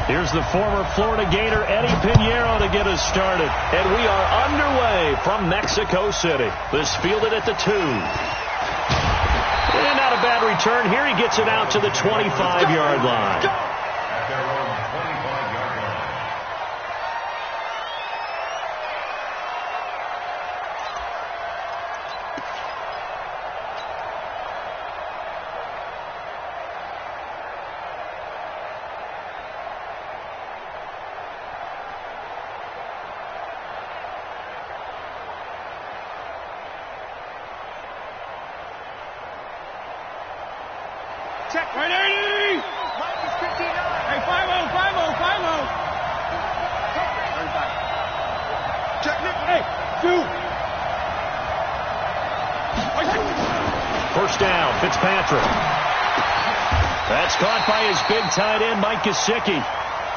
Here's the former Florida Gator Eddie Pinheiro to get us started. And we are underway from Mexico City. This fielded at the 2. And not a bad return. Here he gets it out to the 25-yard line. Check. 180. Mike is 59. Hey, 5-0, 5-0, 5-0. Check, Nick. Hey, 2. First down, Fitzpatrick. That's caught by his big tight end, Mike Gesicki.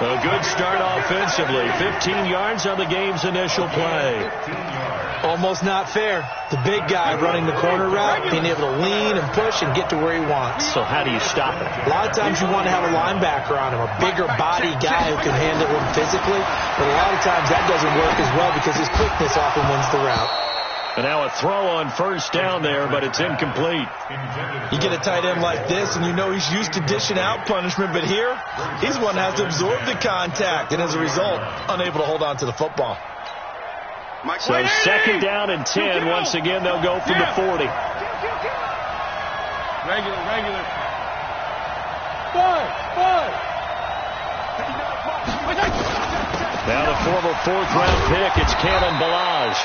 A good start offensively. 15 yards on the game's initial play. Almost not fair. The big guy running the corner route, being able to lean and push and get to where he wants. So how do you stop it? A lot of times you want to have a linebacker on him, a bigger body guy who can handle him physically. But a lot of times that doesn't work as well because his quickness often wins the route. And now a throw on first down there, but it's incomplete. You get a tight end like this, and you know he's used to dishing out punishment, but here, he's one that has to absorb the contact, and as a result, unable to hold on to the football. So second down and 10. Once again, they'll go from the 40. Regular. 5. Now the former fourth-round pick, it's Kalen Ballage.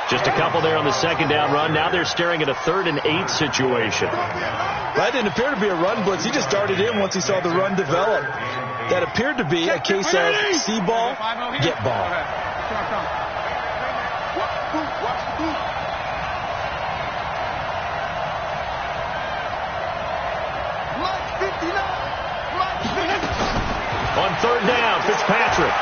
Just a couple there on the second down run. Now they're staring at a 3rd and 8 situation. That didn't appear to be a run blitz. He just darted in once he saw the run develop. That appeared to be a case of see ball, get ball. On 3rd down, Fitzpatrick.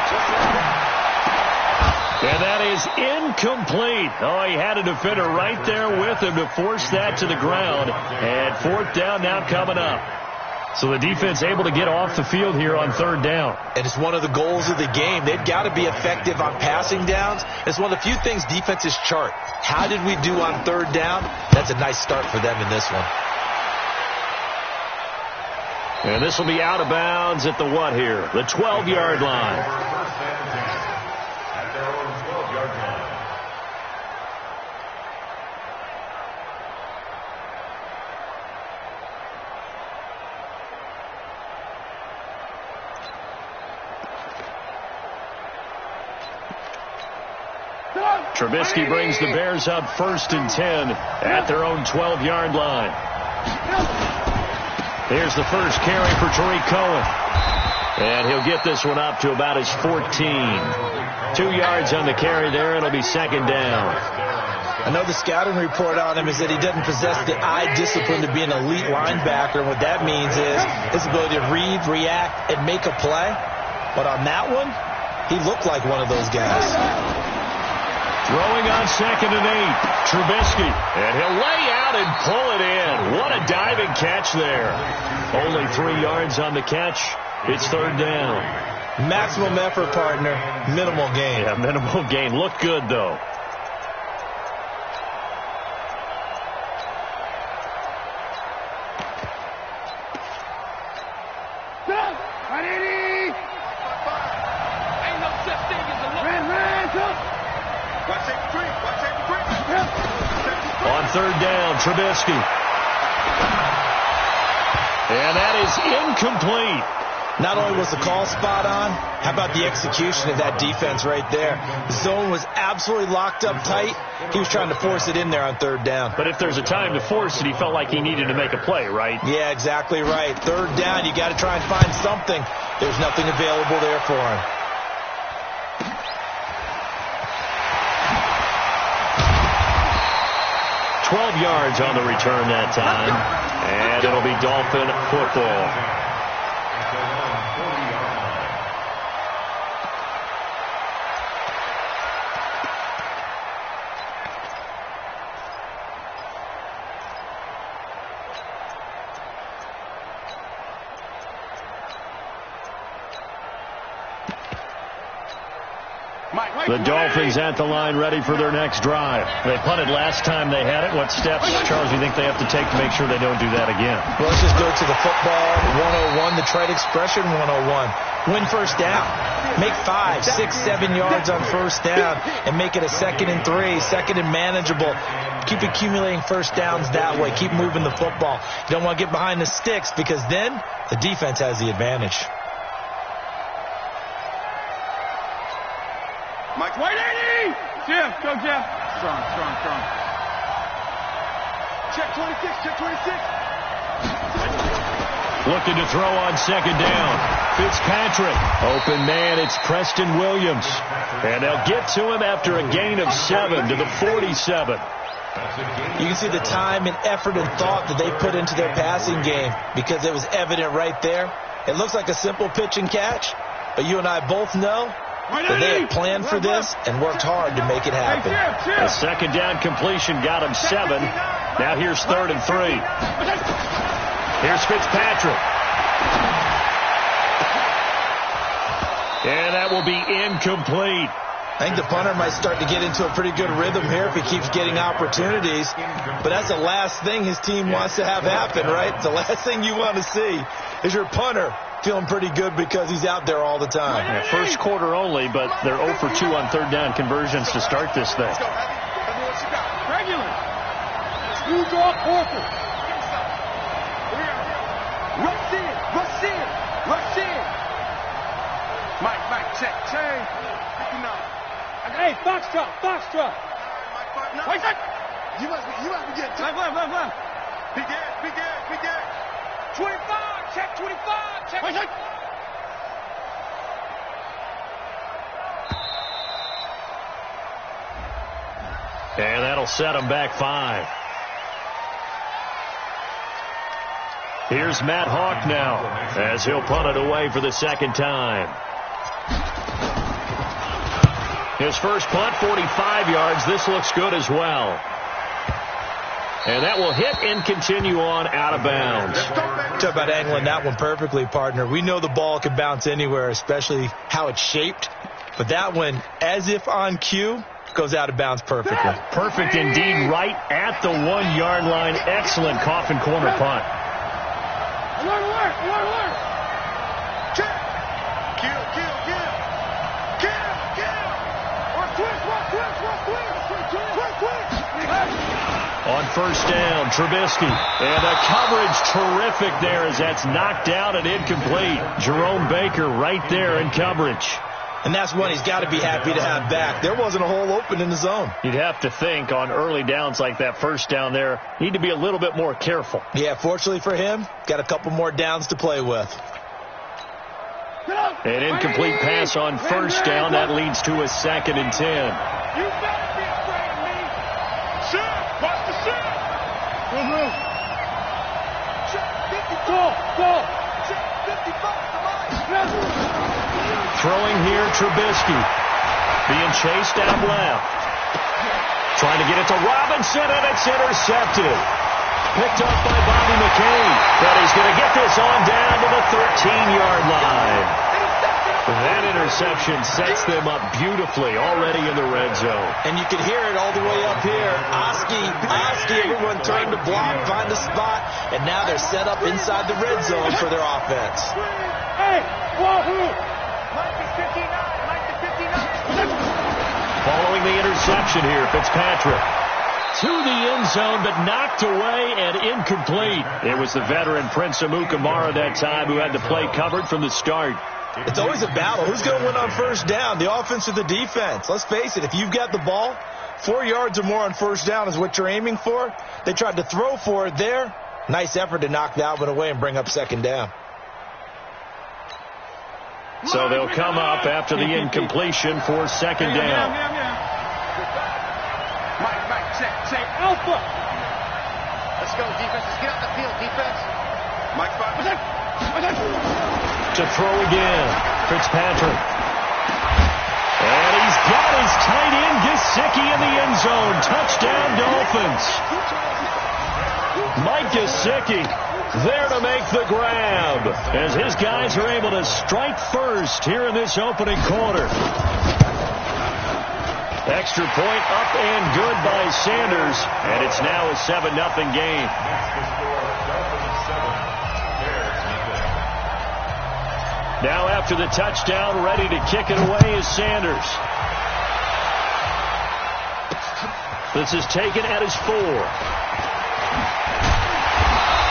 And that is incomplete. Oh, he had a defender right there with him to force that to the ground. And 4th down now coming up. So the defense able to get off the field here on 3rd down. And it's one of the goals of the game. They've got to be effective on passing downs. It's one of the few things defenses chart. How did we do on 3rd down? That's a nice start for them in this one. And this will be out of bounds at the what here? The 12-yard line. Trubisky brings the Bears up 1st and 10 at their own 12-yard line. Here's the first carry for Tariq Cohen. And he'll get this one up to about his 14. 2 yards on the carry there. It'll be 2nd down. I know the scouting report on him is that he doesn't possess the eye discipline to be an elite linebacker. And what that means is his ability to read, react, and make a play. But on that one, he looked like one of those guys. Throwing on 2nd and 8. Trubisky. And he'll lay out and pull it in. What a diving catch there. Only 3 yards on the catch. It's 3rd down. Maximum effort, partner. Minimal gain. Yeah, minimal gain. Looked good, though. On 3rd down, Trubisky. And that is incomplete. Not only was the call spot on, how about the execution of that defense right there? The zone was absolutely locked up tight. He was trying to force it in there on 3rd down. But if there's a time to force it, he felt like he needed to make a play, right? Yeah, exactly right. 3rd down, you got to try and find something. There's nothing available there for him. Yards on the return that time, and it'll be Dolphin football. The Dolphins at the line ready for their next drive. They punted last time they had it. What steps, Charles, do you think they have to take to make sure they don't do that again? Well, let's just go to the football 101, the trade expression 101. Win first down. Make 5, 6, 7 yards on first down and make it a 2nd and 3, 2nd and manageable. Keep accumulating first downs that way. Keep moving the football. You don't want to get behind the sticks because then the defense has the advantage. Mike, 180! Jeff, go Jeff. Strong. Check 26, check 26. Looking to throw on second down. Fitzpatrick. Open man, it's Preston Williams. And they'll get to him after a gain of 7 to the 47. You can see the time and effort and thought that they put into their passing game because it was evident right there. It looks like a simple pitch and catch, but you and I both know that they had planned for this and worked hard to make it happen. A second down completion got him 7. Now here's 3rd and 3. Here's Fitzpatrick. And that will be incomplete. I think the punter might start to get into a pretty good rhythm here if he keeps getting opportunities. But that's the last thing his team wants to have happen, right? The last thing you want to see is your punter feeling pretty good because he's out there all the time. Yeah, first quarter only, but they're 0 for 2 on third down conversions to start this thing. Regular. Smooth off Horford. Rush in. Mike, check. Hey, Foxtrot. Mike, you must be getting left. Be good. 25, check 25, check. Mike. And that'll set him back 5. Here's Matt Hawk now as he'll punt it away for the second time. His first punt, 45 yards. This looks good as well. And that will hit and continue on out of bounds. Talk about angling that one perfectly, partner. We know the ball can bounce anywhere, especially how it's shaped. But that one, as if on cue, goes out of bounds perfectly. Perfect indeed, right at the 1 yard line. Excellent coffin corner punt. Alert. Kill. On first down, Trubisky. And a coverage terrific there as that's knocked down and incomplete. Jerome Baker right there in coverage. And that's one he's got to be happy to have back. There wasn't a hole open in the zone. You'd have to think on early downs like that first down there, need to be a little bit more careful. Yeah, fortunately for him, got a couple more downs to play with. An incomplete pass on first down. That leads to a 2nd and 10. You better be afraid of me. Shoot. Watch the shoot. Go. Check 55. Throwing here, Trubisky. Being chased out left. Trying to get it to Robinson, and it's intercepted. Picked up by Bobby McCain. But he's going to get this on down to the 13-yard line. That interception sets them up beautifully already in the red zone. And you can hear it all the way up here. Oski, everyone turned to block, find a spot, and now they're set up inside the red zone for their offense. Hey, Wahoo! Mike is 59. Following the interception here, Fitzpatrick. To the end zone, but knocked away and incomplete. It was the veteran Prince Amukamara that time who had the play covered from the start. It's always a battle. Who's going to win on first down, the offense or the defense? Let's face it, if you've got the ball, 4 yards or more on first down is what you're aiming for. They tried to throw for it there. Nice effort to knock that one away and bring up second down. So they'll come up after the incompletion for second down. Mike, check. Alpha. Let's go, defense. Let's get out the field, defense. Mike, to throw again, Fitzpatrick. And he's got his tight end, Gesicki, in the end zone. Touchdown, Dolphins. Mike Gesicki there to make the grab, as his guys are able to strike first here in this opening quarter. Extra point up and good by Sanders, and it's now a 7-0 game. Now after the touchdown, ready to kick it away is Sanders. This is taken at his 4.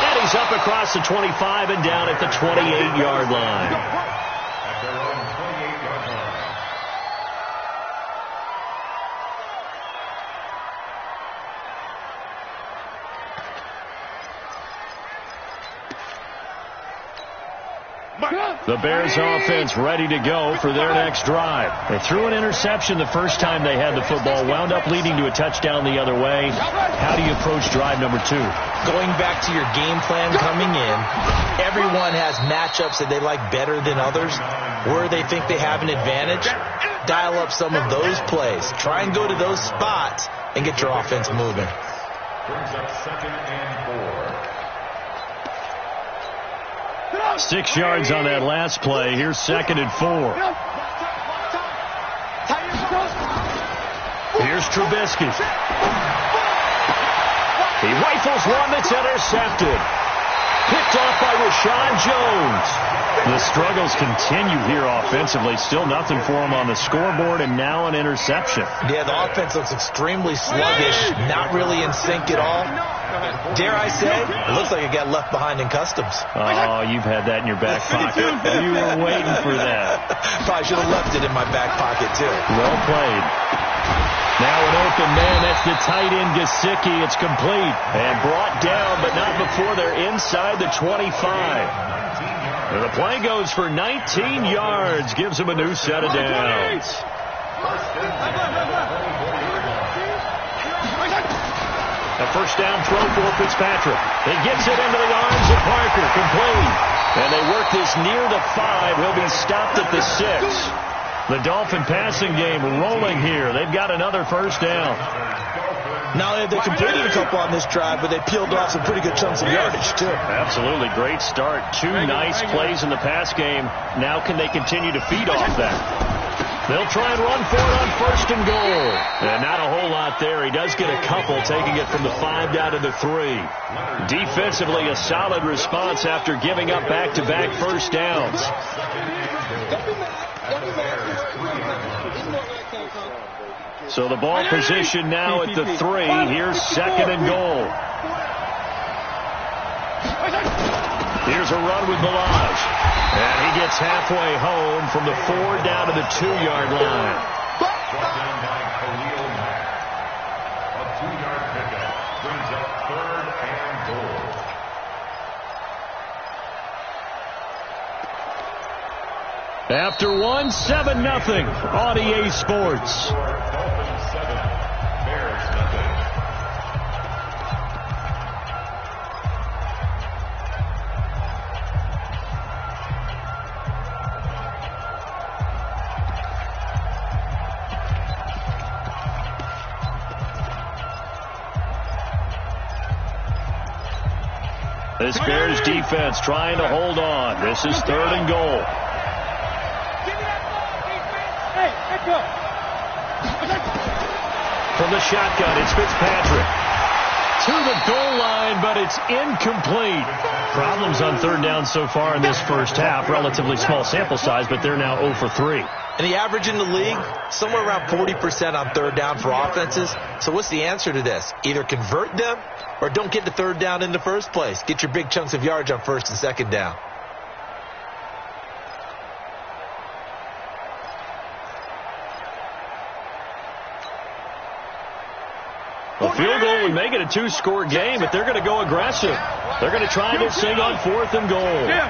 And he's up across the 25 and down at the 28-yard line. The Bears offense ready to go for their next drive. They threw an interception the first time they had the football, wound up leading to a touchdown the other way. How do you approach drive number 2? Going back to your game plan coming in, everyone has matchups that they like better than others. Where they think they have an advantage, dial up some of those plays. Try and go to those spots and get your offense moving. Brings up 2nd and 4. 6 yards on that last play. Here's 2nd and 4. Here's Trubisky. He rifles one that's intercepted. Picked off by Rashawn Jones. The struggles continue here offensively. Still nothing for him on the scoreboard, and now an interception. Yeah, the offense looks extremely sluggish, not really in sync at all. Dare I say, it looks like it got left behind in customs. Oh, you've had that in your back pocket. You were waiting for that. Probably should have left it in my back pocket, too. Well played. Now an open man. That's the tight end, Gesicki. It's complete. And brought down, but not before they're inside the 25. And the play goes for 19 yards. Gives him a new set of downs. A first down throw for Fitzpatrick. He gets it into the arms of Parker. Complete. And they work this near the 5. He'll be stopped at the 6. The Dolphin passing game rolling here. They've got another first down. Not only have they completed a couple on this drive, but they peeled off some pretty good chunks of yardage, too. Absolutely. Great start. 2 nice plays in the pass game. Now can they continue to feed off that? They'll try and run for it on 1st and goal. And not a whole lot there. He does get a couple, taking it from the 5 down to the 3. Defensively, a solid response after giving up back-to-back first downs. So the ball position now at the 3. Here's 2nd and goal. Here's a run with Balazs. And he gets halfway home from the 4 down to the 2-yard line. Brought down by Khalil Mack. A 2-yard pickup brings up 3rd and goal. After 1, 7-0 on EA Sports. Dolphins 7, Bears nothing. This Bears defense trying to hold on. This is 3rd and goal. From the shotgun, it's Fitzpatrick. To the goal line, but it's incomplete. Problems on 3rd down so far in this first half. Relatively small sample size, but they're now 0 for 3. And the average in the league, somewhere around 40% on 3rd down for offenses. So what's the answer to this? Either convert them or don't get the 3rd down in the first place. Get your big chunks of yards on 1st and 2nd down. A field goal would make it a 2-score game, but they're going to go aggressive. They're going to try this thing on 4th and goal. Regular.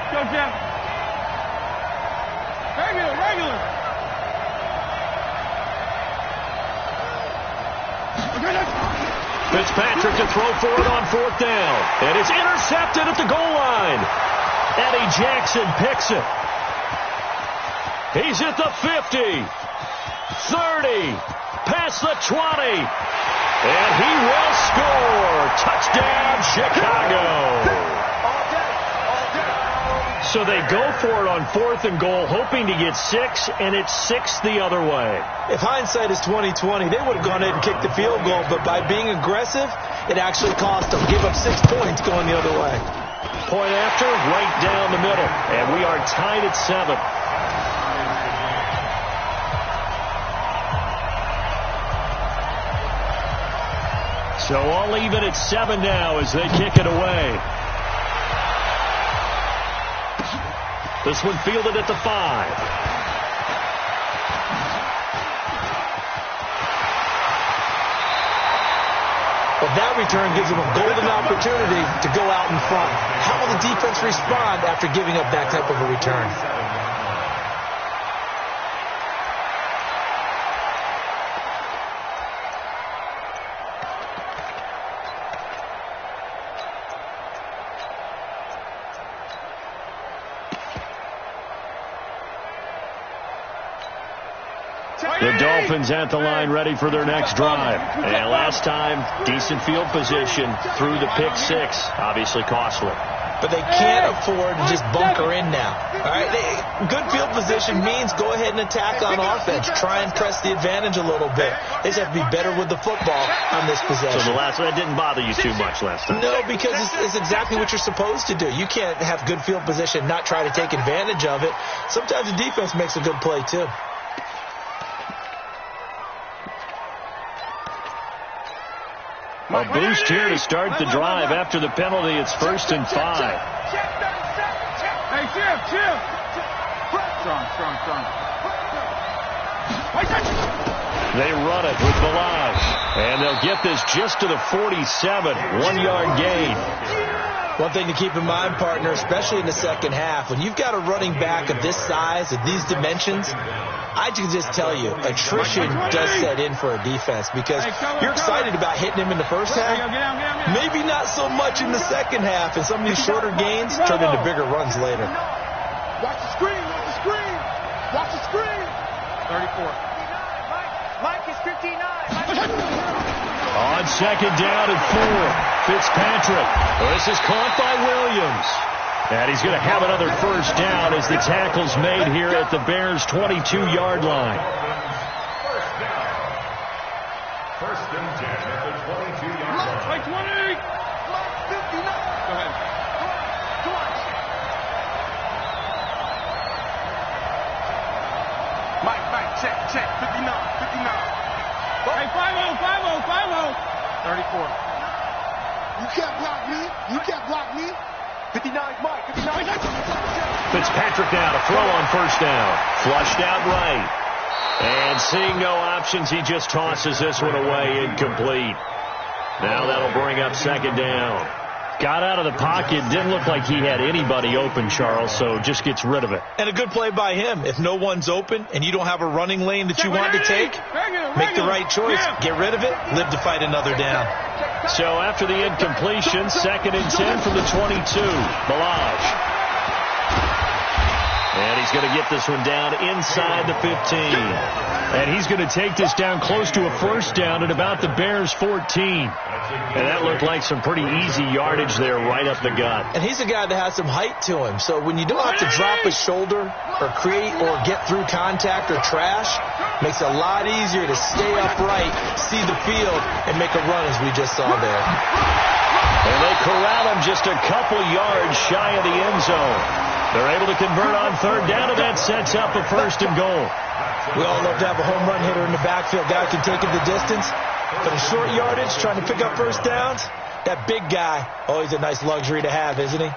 Fitzpatrick to throw for it on 4th down. And it's intercepted at the goal line. Eddie Jackson picks it. He's at the 50, 30, past the 20. And he will score. Touchdown, Chicago. So they go for it on 4th and goal, hoping to get 6, and it's 6 the other way. If hindsight is 20/20, they would have gone ahead and kicked the field goal, but by being aggressive, it actually cost them. Give up 6 points going the other way. Point after, right down the middle, and we are tied at 7. So all even at 7 now as they kick it away. This one fielded at the 5. Well, that return gives them a golden opportunity to go out in front. How will the defense respond after giving up that type of a return? The Dolphins at the line ready for their next drive. And last time, decent field position through the pick 6. Obviously costly. But they can't afford to just bunker in now. All right, good field position means go ahead and attack on offense. Try and press the advantage a little bit. They just have to be better with the football on this possession. So that didn't bother you too much last time? No, because it's exactly what you're supposed to do. You can't have good field position, not try to take advantage of it. Sometimes the defense makes a good play, too. A boost here to start the drive. After the penalty, it's 1st and 5. Hey, Jim. Strong. They run it with Balaj. And they'll get this just to the 47. 1-yard gain. One thing to keep in mind, partner, especially in the second half, when you've got a running back of this size, of these dimensions, I can just tell you, attrition does set in for a defense because you're excited about hitting him in the first half. Maybe not so much in the second half, and some of these shorter gains turn into bigger runs later. Watch the screen. 34. Mike is 59. On 2nd down and 4. Fitzpatrick. This is caught by Williams. And he's going to have another first down as the tackle's made here at the Bears' 22-yard line. First and 10 at the 22-yard line. Mike 20. Mike 59. Go ahead. Come on. Mike, check. 59. Hey, 5-0. 34. You can't block me. 59, Mike. 59. Fitzpatrick now to throw on first down. Flushed out right. And seeing no options, he just tosses this one away, incomplete. Now that'll bring up 2nd down. Got out of the pocket. Didn't look like he had anybody open, Charles, so just gets rid of it. And a good play by him. If no one's open and you don't have a running lane that you want to take, make the right choice. Get rid of it. Live to fight another down. So after the incompletion, 2nd and 10 from the 22. Balaj. And he's going to get this one down inside the 15. And he's going to take this down close to a first down at about the Bears' 14. And that looked like some pretty easy yardage there right up the gut. And he's a guy that has some height to him. So when you don't have to drop a shoulder or create or get through contact or trash, makes it a lot easier to stay upright, see the field, and make a run as we just saw there. And they corral him just a couple yards shy of the end zone. They're able to convert on 3rd down, and that sets up a 1st and goal. We all love to have a home run hitter in the backfield. Guy can take it the distance. But in short yardage, trying to pick up first downs, that big guy, always a nice luxury to have, isn't he?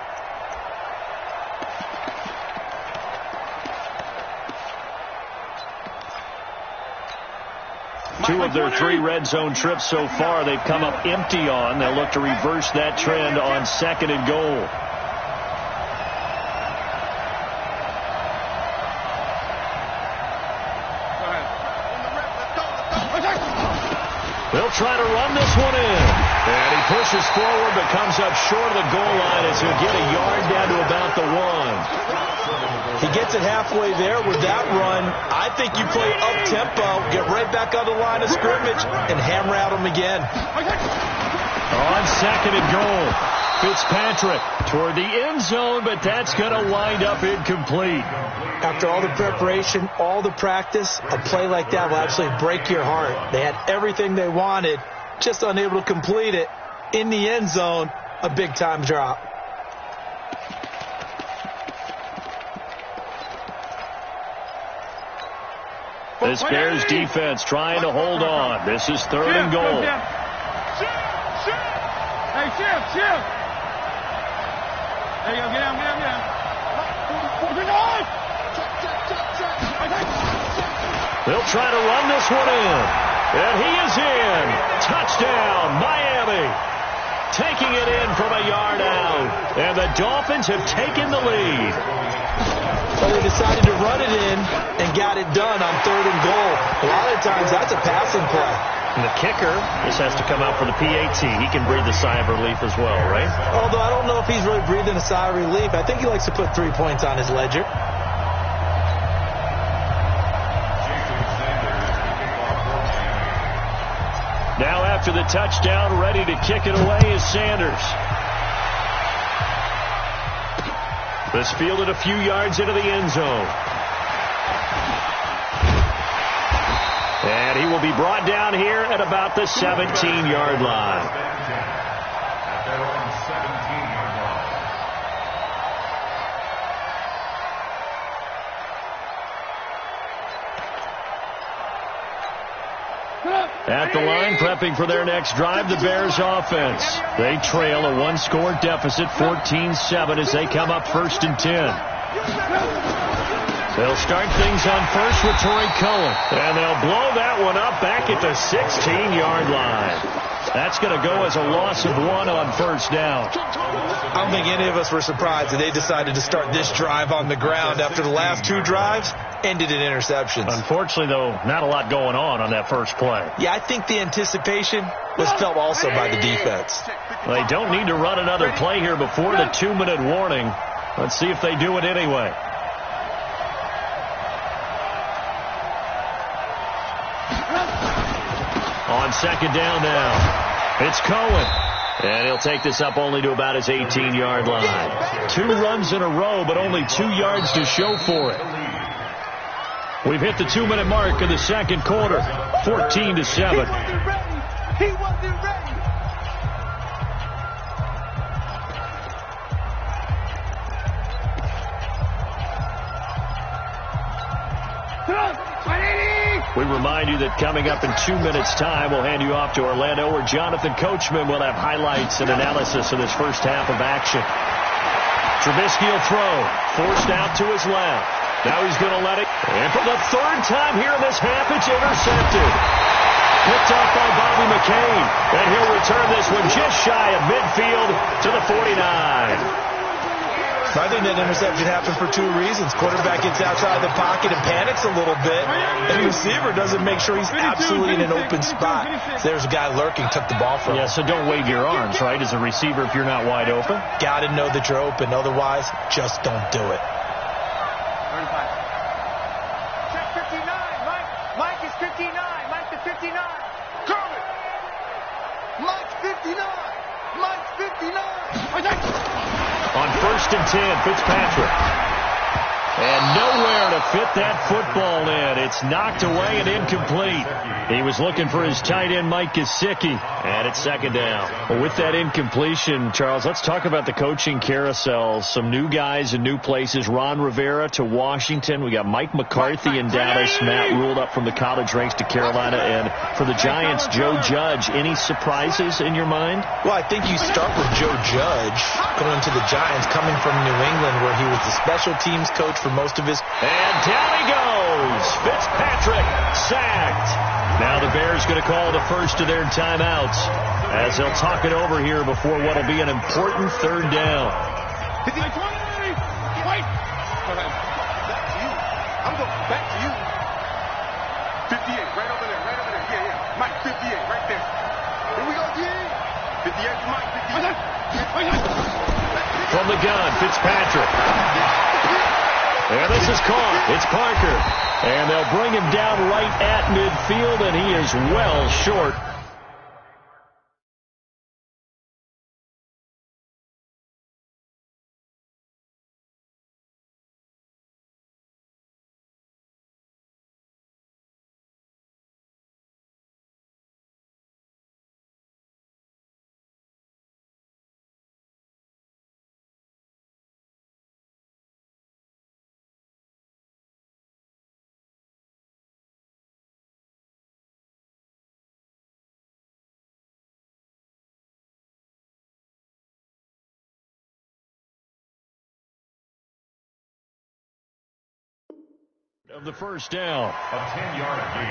Two of their 3 red zone trips so far, they've come up empty on. They'll look to reverse that trend on 2nd and goal. They'll try to run this one in. And he pushes forward but comes up short of the goal line as he'll get a yard down to about the 1. He gets it halfway there with that run. I think you play up-tempo, get right back on the line of scrimmage, and hammer at him again. On second and goal, Fitzpatrick toward the end zone, but that's going to wind up incomplete. After all the preparation, all the practice, a play like that will absolutely break your heart. They had everything they wanted, just unable to complete it. In the end zone, a big-time drop. This Bears defense trying to hold on. This is third and goal. Hey, shift. There you go, get down. They'll try to run this one in. And he is in. Touchdown, Miami. Taking it in from a yard out. And the Dolphins have taken the lead. Well, they decided to run it in and got it done on third and goal. A lot of times that's a passing play. And the kicker just has to come out for the PAT. He can breathe a sigh of relief as well, right? Although I don't know if he's really breathing a sigh of relief. I think he likes to put 3 points on his ledger. Now after the touchdown, ready to kick it away is Sanders. This fielded a few yards into the end zone. And he will be brought down here at about the 17-yard line. At the line, prepping for their next drive, the Bears offense. They trail a one-score deficit, 14-7, as they come up 1st and 10. They'll start things on first with Torrey Cohen. And they'll blow that one up back at the 16-yard line. That's going to go as a loss of 1 on first down. I don't think any of us were surprised that they decided to start this drive on the ground after the last 2 drives ended in interceptions. Unfortunately, though, not a lot going on that first play. Yeah, I think the anticipation was felt also by the defense. They don't need to run another play here before the 2-minute warning. Let's see if they do it anyway. On second down now, it's Cohen. And he'll take this up only to about his 18-yard line. 2 runs in a row, but only 2 yards to show for it. We've hit the 2-minute mark of the second quarter, 14-7. He wasn't ready. We remind you that coming up in 2 minutes' time, we'll hand you off to Orlando, where Jonathan Coachman will have highlights and analysis of this first half of action. Trubisky will throw, forced out to his left. Now he's going to let it. And for the 3rd time here in this half, it's intercepted. Picked off by Bobby McCain. And he'll return this one just shy of midfield to the 49. I think that interception happened for 2 reasons. Quarterback gets outside the pocket and panics a little bit. And the receiver doesn't make sure he's absolutely in an open spot. So there's a guy lurking, took the ball from him. Yeah, so don't wave your arms, right, as a receiver if you're not wide open. Got to know that you're open. Otherwise, just don't do it. 35. Check 59. Mike is 59. Mike to 59. Kermit. Mike 59. Mike 59. On 1st and 10, Fitzpatrick. And nowhere to fit that football in. It's knocked away and incomplete. He was looking for his tight end, Mike Gesicki, and it's second down. Well, with that incompletion, Charles, let's talk about the coaching carousel. Some new guys in new places. Ron Rivera to Washington. We got Mike McCarthy in Dallas. Matt ruled up from the college ranks to Carolina. And for the Giants, Joe Judge. Any surprises in your mind? Well, I think you start with Joe Judge going to the Giants, coming from New England, where he was the special teams coach for most of his. And down he goes. Fitzpatrick sacked. Now the Bears going to call the first of their timeouts as they'll talk it over here before what will be an important 3rd down. Wait. I'm going back to you. 58, right over there. Yeah. Mike, 58, right there. Here we go, yeah. 58 to Mike, 58. From the gun, Fitzpatrick. And this is caught. It's Parker. And they'll bring him down right at midfield, and he is well short Of the first down. A 10-yard gain,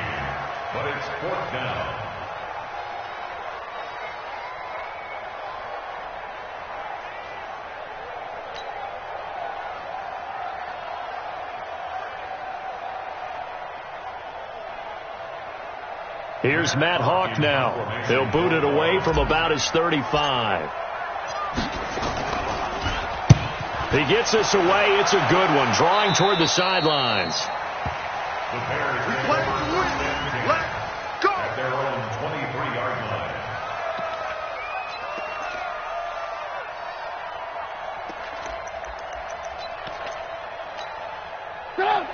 but it's 4th down. Here's Matt Hawk now. He'll boot it away from about his 35. He gets this away. It's a good one. Drawing toward the sidelines. The Bears Let's go. at their own 23-yard line.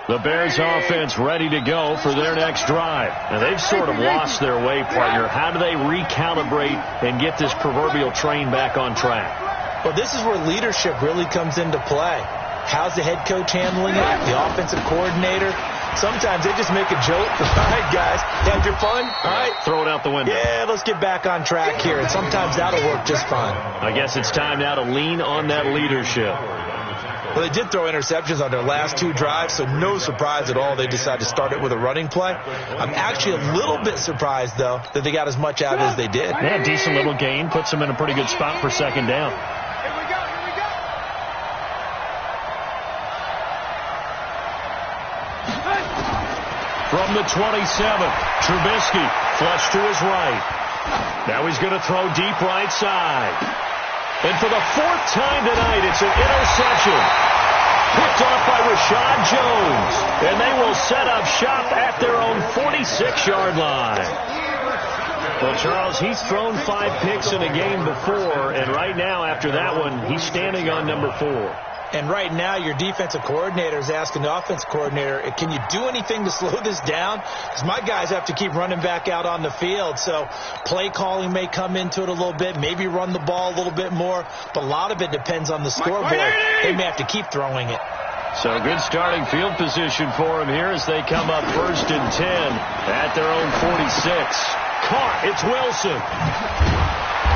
The Bears offense ready to go for their next drive. Now, they've sort of lost their way, partner. How do they recalibrate and get this proverbial train back on track? Well, this is where leadership really comes into play. How's the head coach handling it? The offensive coordinator? Sometimes they just make a joke. All right, guys, had your fun? All right. Throw it out the window. Yeah, let's get back on track here. And sometimes that'll work just fine. I guess it's time now to lean on that leadership. Well, they did throw interceptions on their last 2 drives, so no surprise at all they decided to start it with a running play. I'm actually a little bit surprised, though, that they got as much out as they did. Yeah, decent little gain. Puts them in a pretty good spot for 2nd down. Here we go. From the 27, Trubisky flush to his right. Now he's going to throw deep right side. And for the 4th time tonight, it's an interception. Picked off by Rashad Jones. And they will set up shop at their own 46-yard line. Well, Charles, he's thrown 5 picks in a game before, and right now, after that one, he's standing on number 4. And right now, your defensive coordinator is asking the offensive coordinator, can you do anything to slow this down? Because my guys have to keep running back out on the field. So play calling may come into it a little bit, maybe run the ball a little bit more. But a lot of it depends on the scoreboard. They may have to keep throwing it. So good starting field position for him here as they come up 1st and 10 at their own 46. Caught. It's Wilson.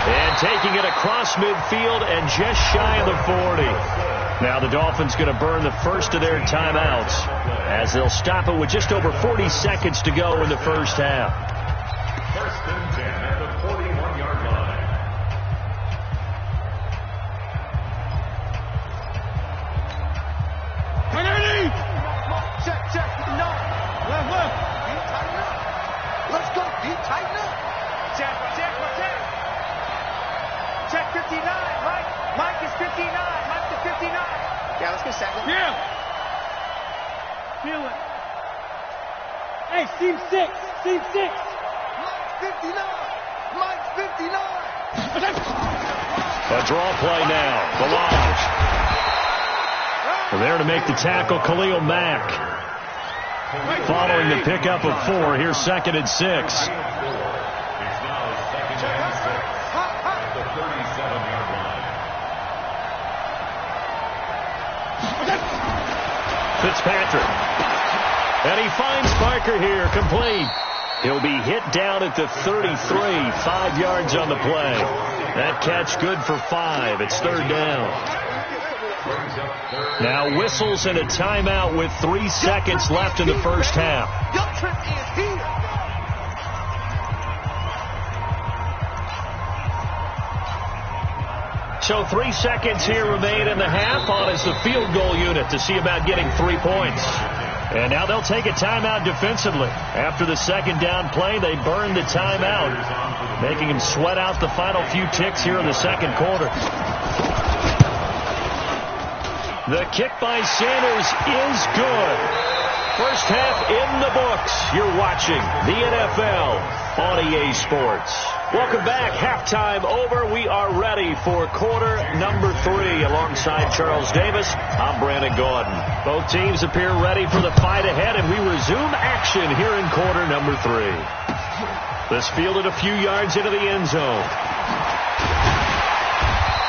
And taking it across midfield and just shy of the 40. Now the Dolphins going to burn the first of their timeouts as they'll stop it with just over 40 seconds to go in the first half. 1st and 10 at the 41-yard line. Check. No. Left. Deep, tighten up. Let's go. Deep, tighten up. Check. Check 59. Mike is 59. Mike is 59. Yeah, let's go second. Yeah. Feel it. Hey, seam 6. Seam 6. Mike's 59. A draw play now. Balaj. There to make the tackle, Khalil Mack. Following the pickup of 4, here's 2nd and 6. It's now 2nd and 6 at the 37-yard line. Fitzpatrick. And he finds Parker here, complete. He'll be hit down at the 33, 5 yards on the play. That catch good for 5. It's 3rd down. Now whistles and a timeout with 3 seconds left in the first half. Your trip is here. So 3 seconds here remain in the half on as the field goal unit to see about getting 3 points. And now they'll take a timeout defensively. After the 2nd down play, they burn the timeout, making them sweat out the final few ticks here in the 2nd quarter. The kick by Sanders is good. First half in the books. You're watching the NFL on EA Sports. Welcome back. Halftime over. We are ready for quarter number 3. Alongside Charles Davis, I'm Brandon Gordon. Both teams appear ready for the fight ahead, and we resume action here in quarter number 3. This fielded a few yards into the end zone.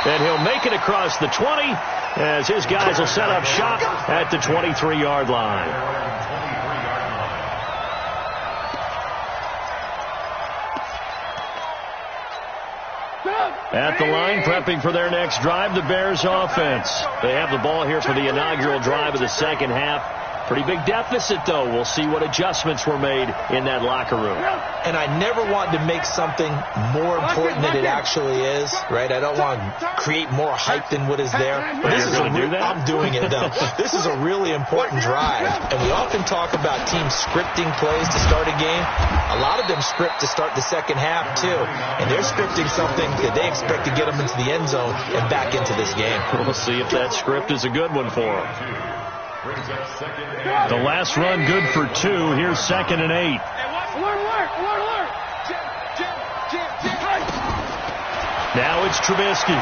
And he'll make it across the 20 as his guys will set up shop at the 23-yard line. At the line, prepping for their next drive, the Bears offense. They have the ball here for the inaugural drive of the second half. Pretty big deficit, though. We'll see what adjustments were made in that locker room. And I never want to make something more important than it actually is, right? I don't want to create more hype than what is there. But this is I'm doing it, though. This is a really important drive. And we often talk about teams scripting plays to start a game. A lot of them script to start the second half, too. And they're scripting something that they expect to get them into the end zone and back into this game. We'll see if that script is a good one for them. The last run good for 2. Here's 2nd and 8. Alert. Now it's Trubisky.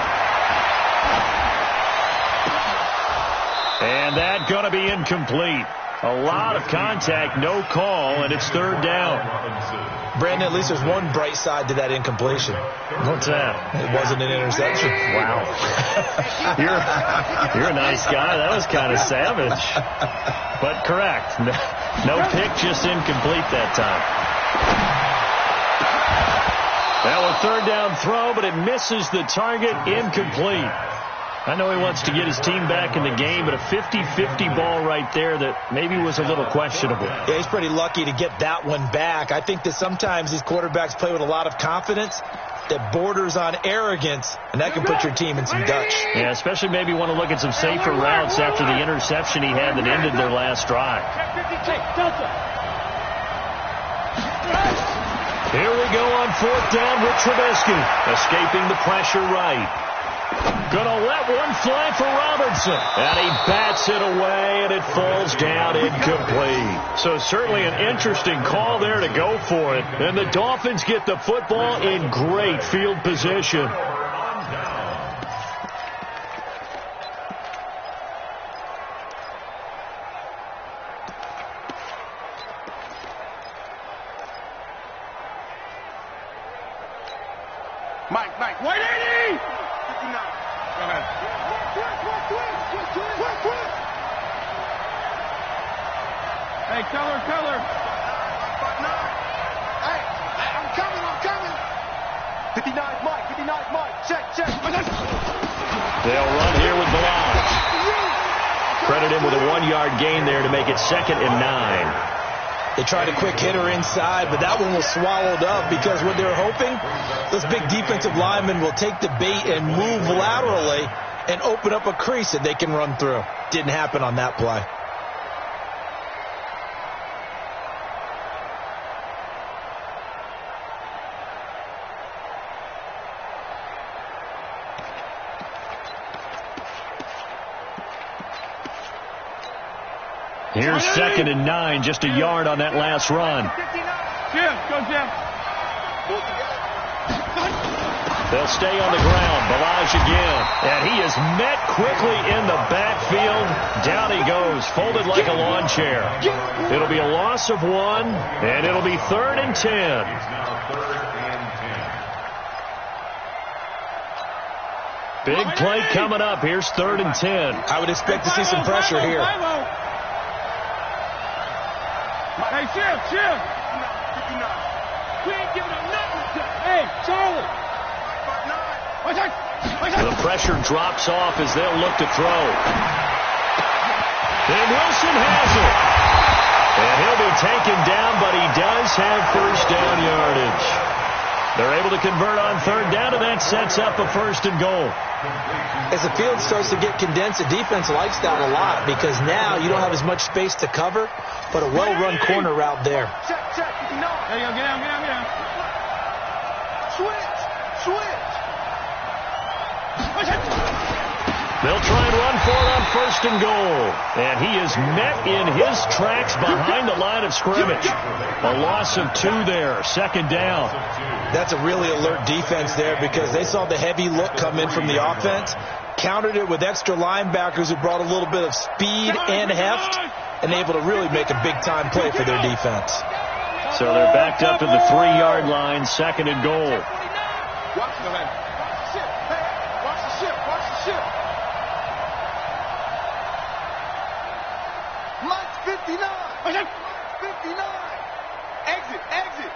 And that going to be incomplete. A lot of contact, no call, and it's 3rd down. Brandon, at least there's one bright side to that incompletion. What's that? It wasn't an interception. Wow. You're a nice guy. That was kind of savage. But correct. No pick, just incomplete that time. That was 3rd down throw, but it misses the target, incomplete. I know he wants to get his team back in the game, but a 50-50 ball right there that maybe was a little questionable. Yeah, he's pretty lucky to get that one back. I think that sometimes these quarterbacks play with a lot of confidence that borders on arrogance, and that can put your team in some Dutch. Yeah, especially maybe want to look at some safer routes after the interception he had that ended their last drive. Here we go on 4th down with Trubisky, escaping the pressure right. Gonna let one fly for Robinson. And he bats it away, and it falls down incomplete. So certainly an interesting call there to go for it. And the Dolphins get the football in great field position. Mike. 180! 59. Go ahead. Hey, color. Hey, I'm coming. 59, Mike. Check. They'll run here with Balazs. Credit him with a 1-yard gain there to make it 2nd and 9. They tried a quick hitter inside, but that one was swallowed up because what they're hoping, this big defensive lineman will take the bait and move laterally and open up a crease that they can run through. Didn't happen on that play. Here's 2nd and 9, just a yard on that last run. Jim, go Jim. They'll stay on the ground. Balazs again. And he is met quickly in the backfield. Down he goes, folded like a lawn chair. It'll be a loss of 1, and it'll be 3rd and 10. Big play coming up. Here's 3rd and 10. I would expect to see some pressure here. Hey, Jim. 59. We ain't giving up nothing. Hey, Charlie. The pressure drops off as they'll look to throw. And Wilson has it. And he'll be taken down, but he does have 1st down yardage. They're able to convert on 3rd down, and that sets up a 1st and goal. As the field starts to get condensed, the defense likes that a lot because now you don't have as much space to cover, but a well-run corner route there. Check. No. There you go. Get down. Switch. They'll try and run for it on 1st and goal. And he is met in his tracks behind the line of scrimmage. A loss of 2 there, 2nd down. That's a really alert defense there because they saw the heavy look come in from the offense, countered it with extra linebackers who brought a little bit of speed and heft, and able to really make a big-time play for their defense. So they're backed up to the 3-yard line, 2nd and goal. Watch the ship. Mike's 59. 59. Exit.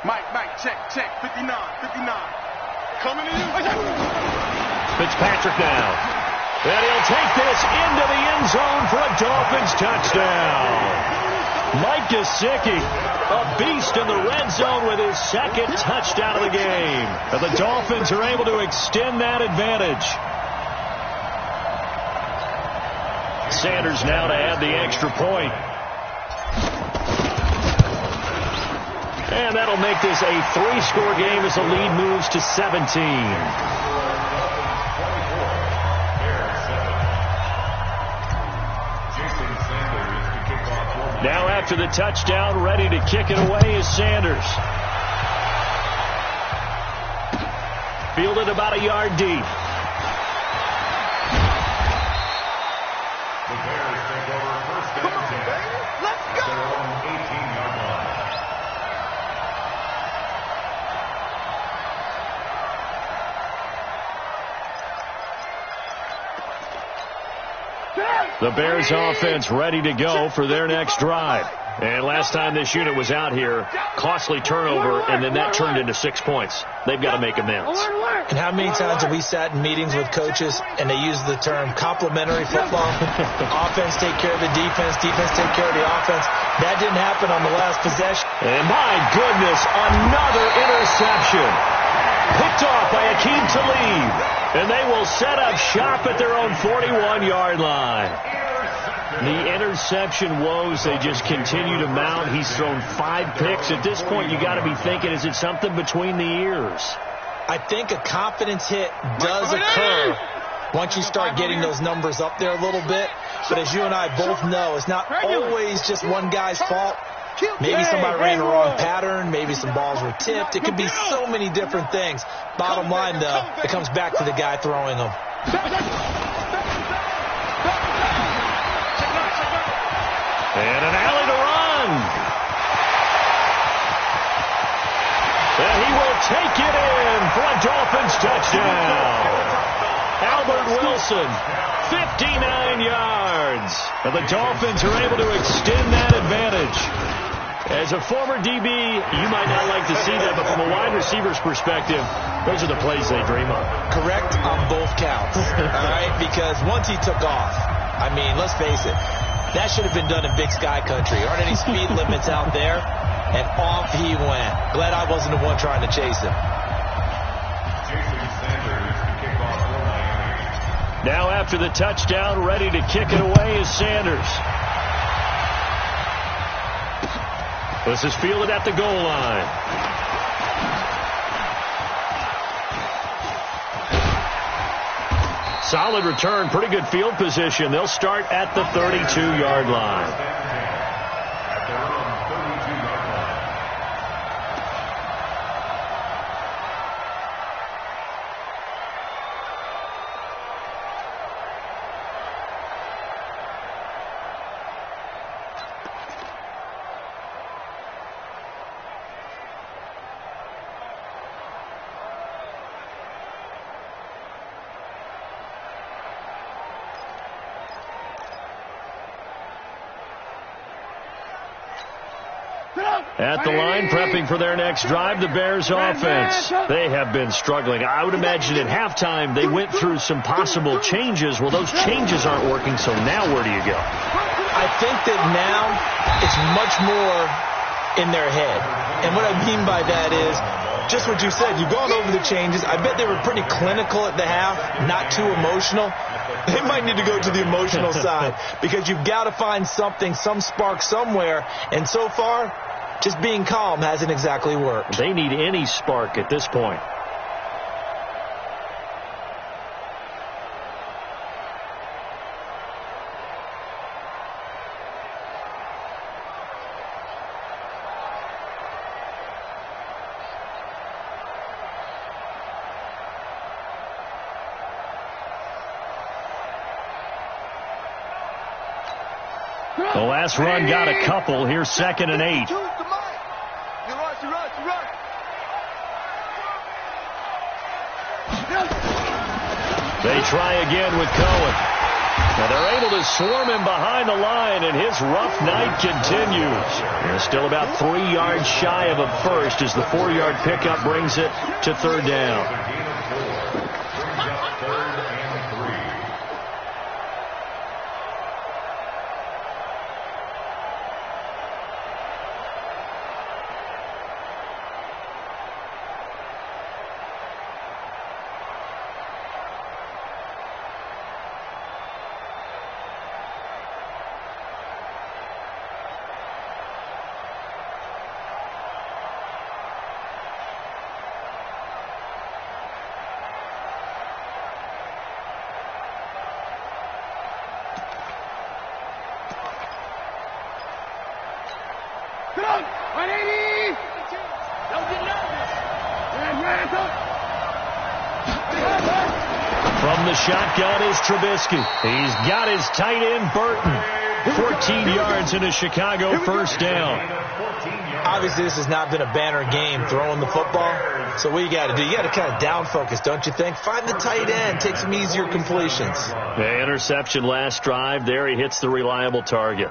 Mike, check. 59. Coming in. Fitzpatrick now. And he'll take this into the end zone for a Dolphins touchdown. Mike Gesicki, a beast in the red zone with his second touchdown of the game. And the Dolphins are able to extend that advantage. Sanders now to add the extra point. And that'll make this a 3-score game as the lead moves to 17. Now after the touchdown, ready to kick it away is Sanders. Fielded about a yard deep. The Bears take over first and 10. Let's go! Their own 18-yard line. The Bears offense ready to go for their next drive. And last time this unit was out here, costly turnover, and then that turned into 6 points. They've got to make amends. And how many times have we sat in meetings with coaches and they use the term complementary football? Offense take care of the defense, defense take care of the offense. That didn't happen on the last possession. And my goodness, another interception. Picked off by Akeem Talib. And they will set up shop at their own 41-yard line. The interception woes, they just continue to mount. He's thrown 5 picks. At this point, you got to be thinking, is it something between the ears? I think a confidence hit does occur once you start getting those numbers up there a little bit. But as you and I both know, it's not always just one guy's fault. Maybe somebody ran the wrong pattern. Maybe some balls were tipped. It could be so many different things. Bottom line, though, it comes back to the guy throwing them. And an alley to run. And he will take it in for a Dolphins touchdown. Albert Wilson, 59 yards. And the Dolphins are able to extend that advantage. As a former DB, you might not like to see that, but from a wide receiver's perspective, those are the plays they dream of. Correct on both counts, all right? Because once he took off, I mean, let's face it, that should have been done in Big Sky Country. Aren't any speed limits out there? And off he went. Glad I wasn't the one trying to chase him. Now after the touchdown, ready to kick it away is Sanders. This is fielded at the goal line. Solid return, pretty good field position. They'll start at the 32-yard line. At the line, prepping for their next drive, the Bears offense. They have been struggling. I would imagine at halftime they went through some possible changes. Well, those changes aren't working, so now where do you go? I think that now it's much more in their head. And what I mean by that is just what you said. You've gone over the changes. I bet they were pretty clinical at the half, not too emotional. They might need to go to the emotional side because you've got to find something, some spark somewhere. And so far, just being calm hasn't exactly worked. They need any spark at this point. The last run got a couple. Here's 2nd and 8. They try again with Cohen. Now they're able to swarm him behind the line, and his rough night continues. They're still about 3 yards shy of a first as the 4-yard pickup brings it to 3rd down. 180. Don't get nervous. From the shotgun is Trubisky. He's got his tight end, Burton. 14 yards in a Chicago first down. Obviously, this has not been a banner game throwing the football. So what you got to do, you got to kind of down focus, don't you think? Find the tight end, take some easier completions. The interception last drive. There he hits the reliable target.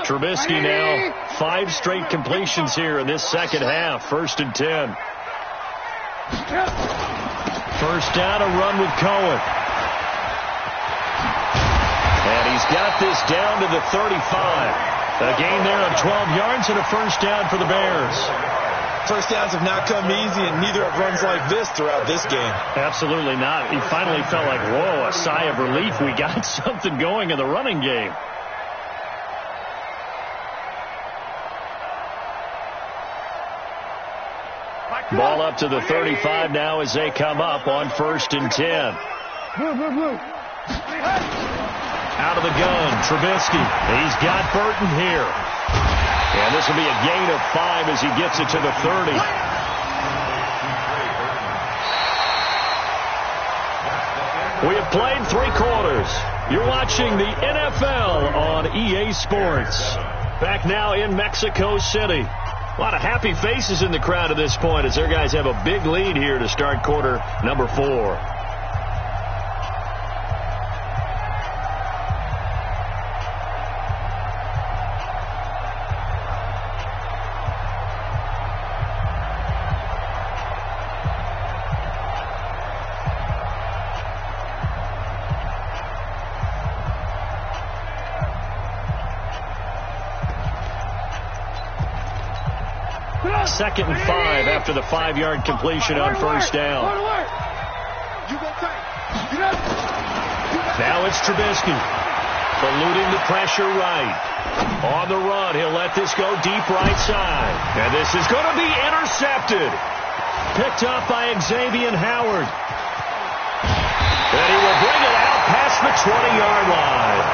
Trubisky now 5 straight completions here in this second half. 1st and 10. First down, a run with Cohen. And he's got this down to the 35. A gain there of 12 yards and a first down for the Bears. First downs have not come easy, and neither have runs like this throughout this game. Absolutely not. He finally felt like, whoa, a sigh of relief. We got something going in the running game. Ball up to the 35 now as they come up on 1st and 10. Out of the gun, Trubisky. He's got Burton here. And this will be a gain of 5 as he gets it to the 30. We have played 3 quarters. You're watching the NFL on EA Sports. Back now in Mexico City. A lot of happy faces in the crowd at this point as their guys have a big lead here to start quarter number 4. Second and 5 after the 5-yard completion on first down. Now it's Trubisky. Eluding the pressure right. On the run, he'll let this go deep right side. And this is going to be intercepted. Picked up by Xavier Howard. And he will bring it out past the 20-yard line.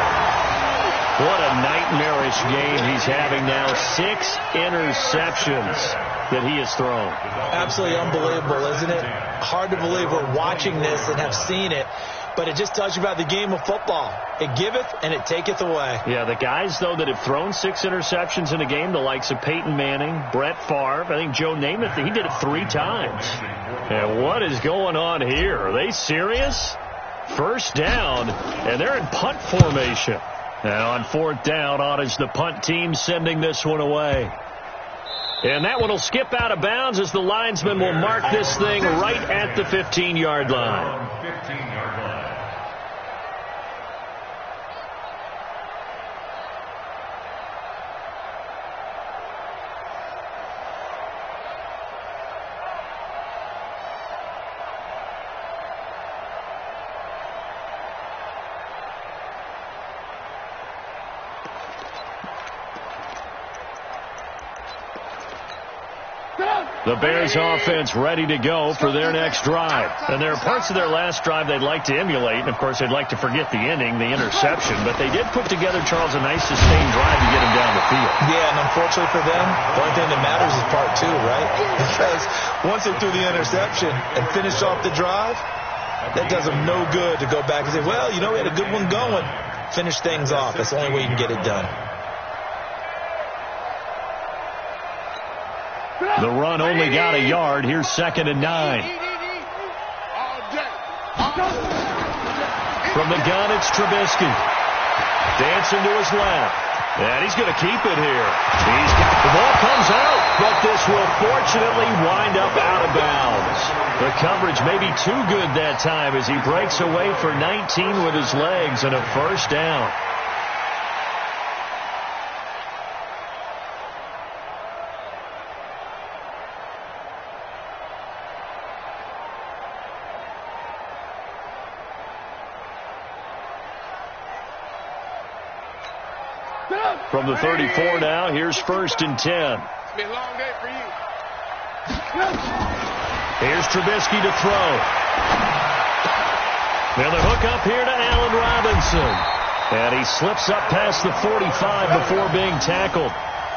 What a nightmarish game he's having now. 6 interceptions that he has thrown. Absolutely unbelievable, isn't it? Hard to believe we're watching this and have seen it, but it just tells you about the game of football. It giveth and it taketh away. Yeah, the guys, though, that have thrown 6 interceptions in a game, the likes of Peyton Manning, Brett Favre, I think Joe Namath, he did it 3 times. And what is going on here? Are they serious? First down, and they're in punt formation. And on 4th down, on is the punt team sending this one away. And that one will skip out of bounds as the linesman will mark this thing right at the 15-yard line. 15-yard line. The Bears offense ready to go for their next drive. And there are parts of their last drive they'd like to emulate. And, of course, they'd like to forget the inning, the interception. But they did put together, Charles, a nice sustained drive to get him down the field. Yeah, and unfortunately for them, the only thing that matters is part 2, right? Because once they threw the interception and finished off the drive, that does them no good to go back and say, well, you know, we had a good one going. Finish things off. That's the only way you can get it done. The run only got a yard. Here's 2nd and 9. From the gun, it's Trubisky. Dancing to his left. And he's going to keep it here. The ball comes out, but this will fortunately wind up out of bounds. The coverage may be too good that time as he breaks away for 19 with his legs and a first down. From the 34 now, here's 1st and 10. Been a long day for you. Here's Trubisky to throw. Now the hook up here to Allen Robinson. And he slips up past the 45 before being tackled.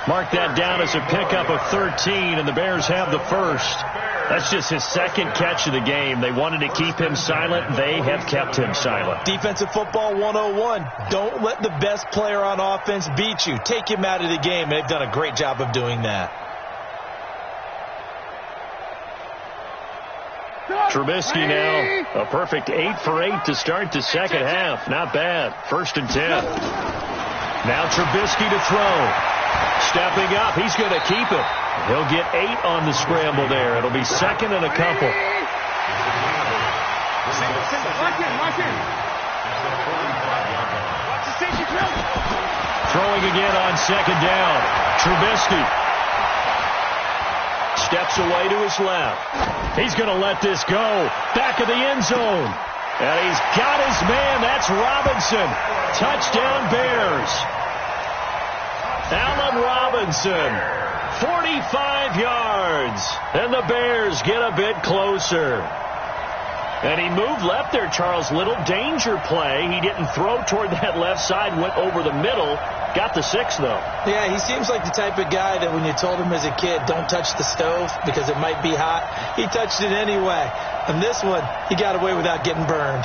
Mark that down as a pickup of 13, and the Bears have the first. That's just his second catch of the game. They wanted to keep him silent. They have kept him silent. Defensive football 101. Don't let the best player on offense beat you. Take him out of the game, and they've done a great job of doing that. Trubisky now, a perfect 8 for 8 to start the second half. Not bad. 1st and 10. Now Trubisky to throw. Stepping up. He's going to keep it. He'll get 8 on the scramble there. It'll be 2nd and a couple. Throwing again on 2nd down. Trubisky steps away to his left. He's going to let this go. Back of the end zone. And he's got his man. That's Robinson. Touchdown Bears. Allen Robinson. 45 yards. And the Bears get a bit closer. And he moved left there, Charles. Little danger play. He didn't throw toward that left side. Went over the middle. Got the 6, though. Yeah, he seems like the type of guy that when you told him as a kid, don't touch the stove because it might be hot, he touched it anyway. And this one, he got away without getting burned.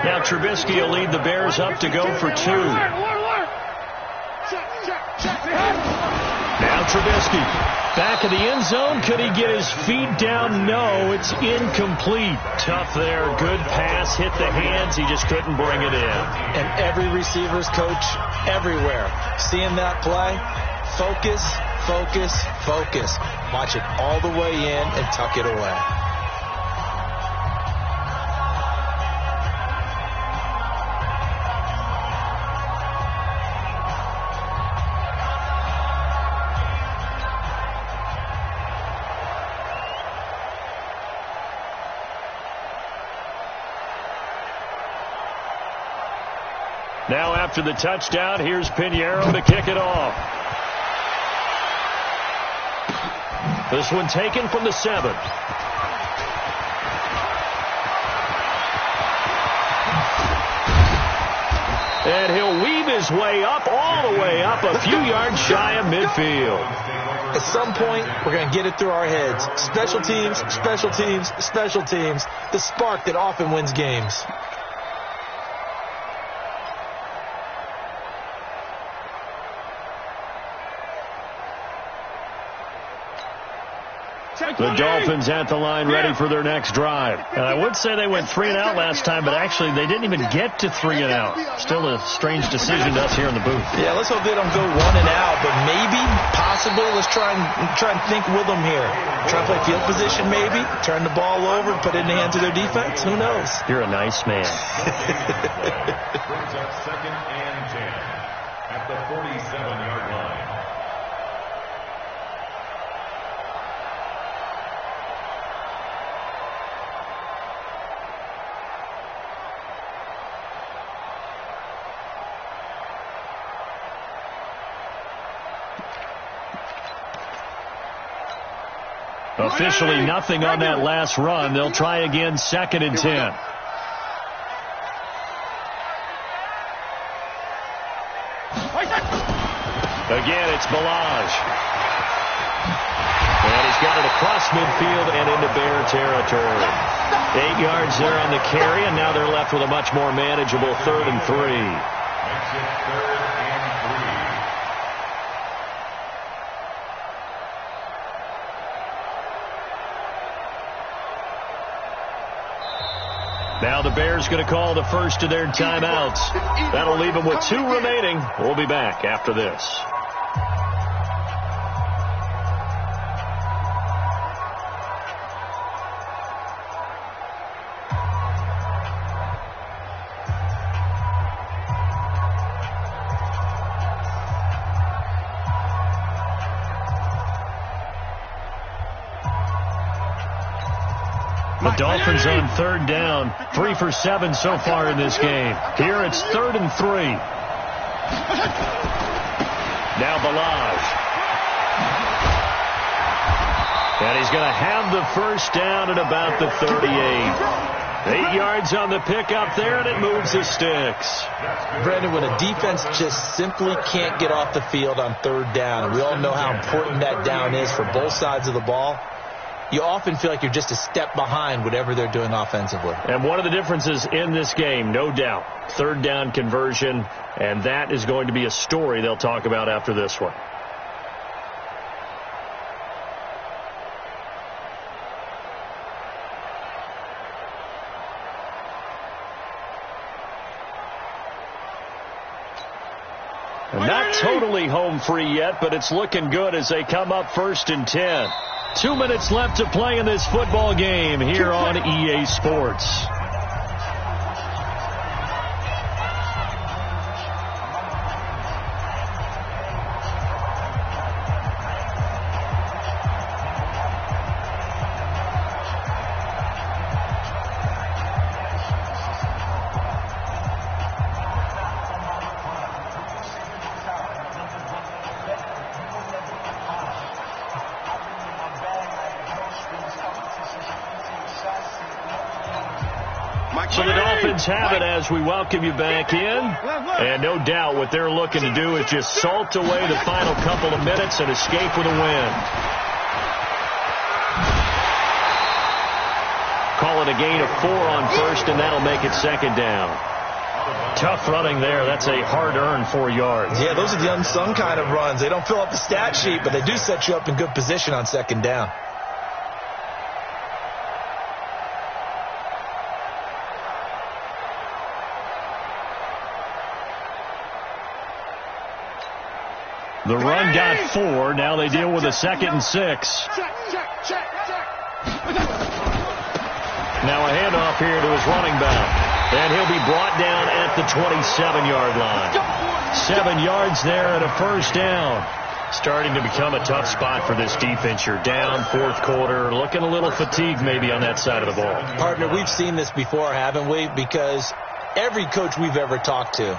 Now Trubisky will lead the Bears up to go for 2. Now Trubisky back of the end zone. Could he get his feet down? No, it's incomplete. Tough there. Good pass. Hit the hands. He just couldn't bring it in. And every receiver's coach everywhere. Seeing that play, focus, focus, focus. Watch it all the way in and tuck it away. Now after the touchdown, here's Pinheiro to kick it off. This one taken from the 7. And he'll weave his way up, all the way up, a few yards shy of midfield. At some point, we're going to get it through our heads. Special teams, special teams, special teams. The spark that often wins games. The Dolphins at the line ready for their next drive. And I would say they went 3 and out last time, but actually they didn't even get to 3 and out. Still a strange decision to us here in the booth. Yeah, let's hope they don't go 1 and out, but maybe, possibly, let's try and think with them here. Try and play field position maybe, turn the ball over and put it in the hands of their defense. Who knows? You're a nice man. Brings up 2nd and 10 at the 47-yard line. Officially nothing on that last run. They'll try again, 2nd and 10. Again, it's Balaj. And he's got it across midfield and into Bear territory. 8 yards there on the carry, and now they're left with a much more manageable 3rd and 3. Makes it 3rd and 3. Now the Bears going to call the first of their timeouts. That'll leave them with 2 remaining. We'll be back after this. The Dolphins on third down, 3 for 7 so far in this game. Here it's 3rd and 3. Now Balaj. And he's going to have the first down at about the 38. 8 yards on the pickup there, and it moves the sticks. Brandon, when a defense just simply can't get off the field on third down, and we all know how important that down is for both sides of the ball, you often feel like you're just a step behind whatever they're doing offensively. And one of the differences in this game, no doubt, third down conversion, and that is going to be a story they'll talk about after this one. Not totally home free yet, but it's looking good as they come up 1st and 10. 2 minutes left to play in this football game here on EA Sports. So the Dolphins have it as we welcome you back in. And no doubt what they're looking to do is just salt away the final couple of minutes and escape with a win. Call it a gain of 4 on first, and that'll make it 2nd down. Tough running there. That's a hard-earned 4 yards. Yeah, those are the unsung kind of runs. They don't fill up the stat sheet, but they do set you up in good position on 2nd down. The run got 4. Now they deal with a 2nd and 6. Now a handoff here to his running back. And he'll be brought down at the 27-yard line. 7 yards there and a first down. Starting to become a tough spot for this defense. You're down 4th quarter. Looking a little fatigued maybe on that side of the ball. Partner, we've seen this before, haven't we? Because every coach we've ever talked to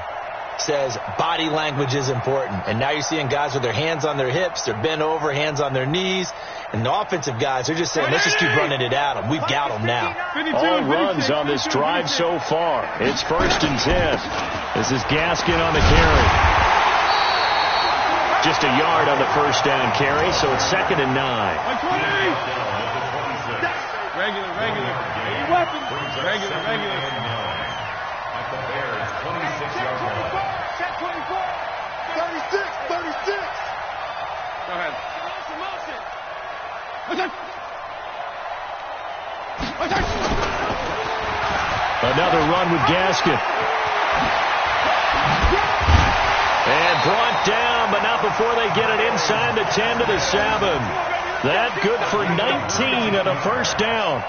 says body language is important. And now you're seeing guys with their hands on their hips, they're bent over, hands on their knees. And the offensive guys, they're just saying, let's just keep running it at them. We've got them now. All runs on this drive so far. It's 1st and 10. This is Gaskin on the carry. Just a yard on the first down carry, so it's 2nd and 9. Regular. At the Bears, 26-yard line. 36. Go ahead. Another run with Gaskin. And brought down, but not before they get it inside the 10 to the 7. That good for 19 and a first down.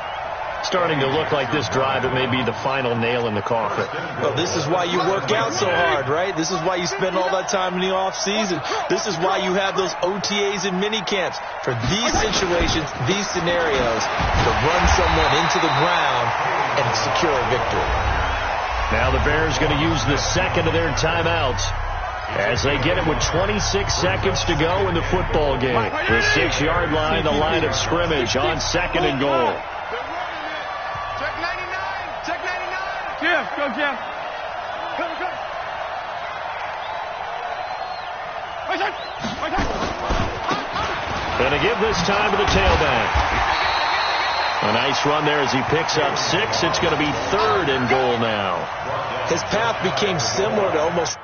Starting to look like this drive, it may be the final nail in the coffin. Well, this is why you work out so hard, right? This is why you spend all that time in the off-season. This is why you have those OTAs and mini-camps. For these situations, these scenarios, to run someone into the ground and secure a victory. Now the Bears going to use the 2nd of their timeouts as they get it with 26 seconds to go in the football game. The 6-yard line, the line of scrimmage on 2nd and goal. Jeff, go Jeff. Going to give this time to the tailback. A nice run there as he picks up 6. It's going to be 3rd and goal now. His path became similar to almost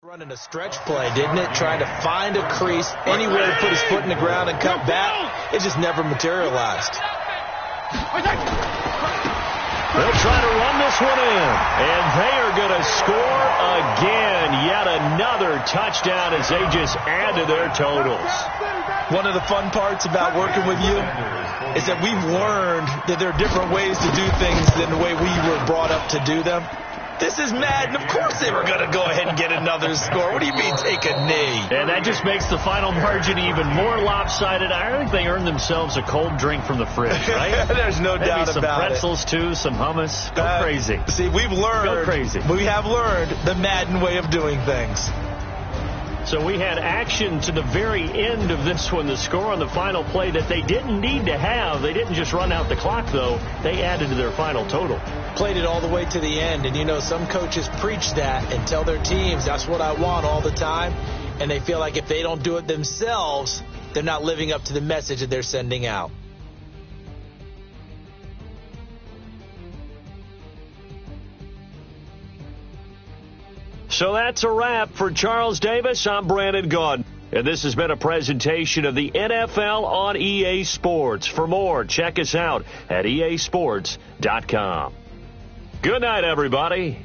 Running a stretch play, didn't it? Trying to find a crease anywhere to put his foot in the ground and cut back. It just never materialized. They'll try to run this one in, and they are going to score again. Yet another touchdown as they just add to their totals. One of the fun parts about working with you is that we've learned that there are different ways to do things than the way we were brought up to do them. This is Madden. Of course they were going to go ahead and get another score. What do you mean take a knee? And that just makes the final margin even more lopsided. I think they earned themselves a cold drink from the fridge, right? There's no Maybe doubt some about pretzels, too, some hummus. Go crazy. See, we've learned. Go crazy. We have learned the Madden way of doing things. So we had action to the very end of this one, the score on the final play that they didn't need to have. They didn't just run out the clock, though. They added to their final total. Played it all the way to the end, and you know some coaches preach that and tell their teams that's what I want all the time, and they feel like if they don't do it themselves, they're not living up to the message that they're sending out. So that's a wrap for Charles Davis. I'm Brandon Gaudin, and this has been a presentation of the NFL on EA Sports. For more, check us out at easports.com. Good night, everybody.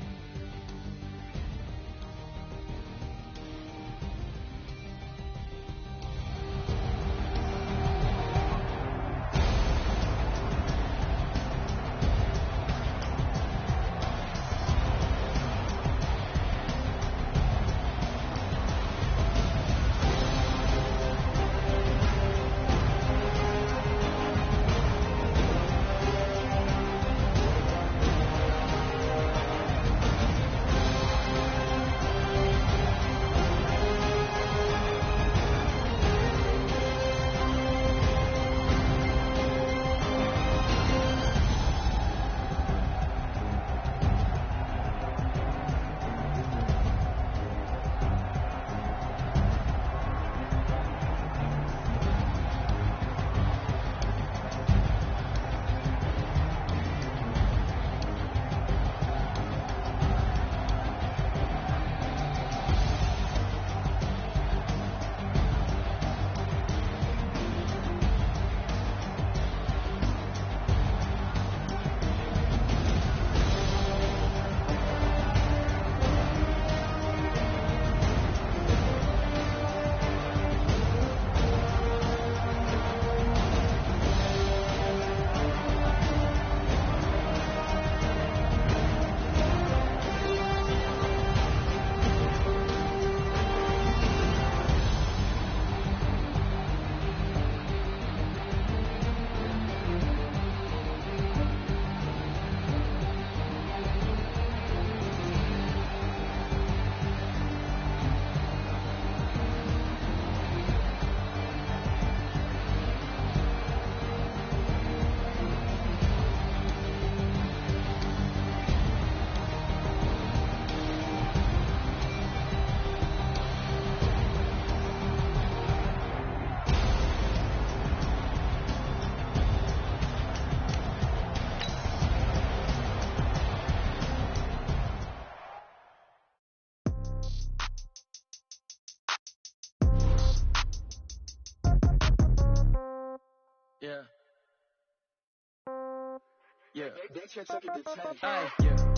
Yeah.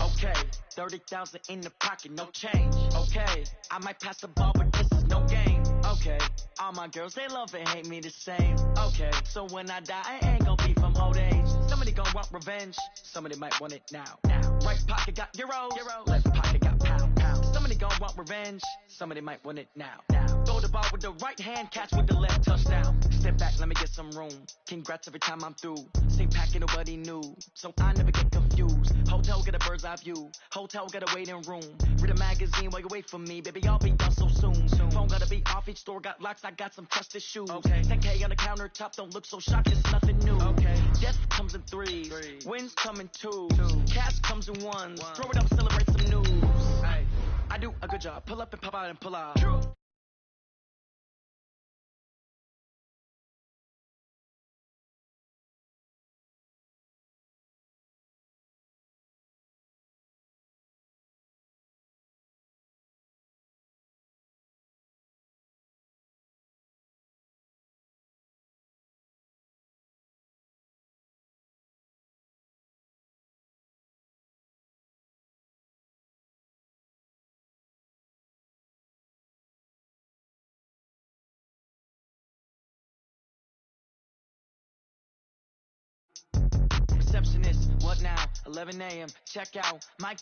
Okay. 30,000 in the pocket, no change. Okay. I might pass the ball, but this is no game. Okay. All my girls, they love and hate me the same. Okay. So when I die, I ain't gonna be from old age. Somebody gonna want revenge. Somebody might want it now. Right pocket got euros. Left pocket got pound. Somebody gonna want revenge. Somebody might want it now. Throw the ball with the right hand, catch with the left, touchdown. Step back, let me get some room. Congrats every time I'm through. Stay packing, nobody knew, so I never get confused. Hotel get a bird's eye view. Hotel get a waiting room. Read a magazine while you wait for me, baby. I'll be done so soon. Phone gotta be off, each store got locks. I got some trusted shoes. Okay. 10K on the countertop, don't look so shocked. It's nothing new. Okay. Death comes in threes. Wins come in twos. Cash comes in ones. Throw it up, celebrate some news. I do a good job. Pull up and pop out and pull out. What now? 11 a.m. Check out. Mike.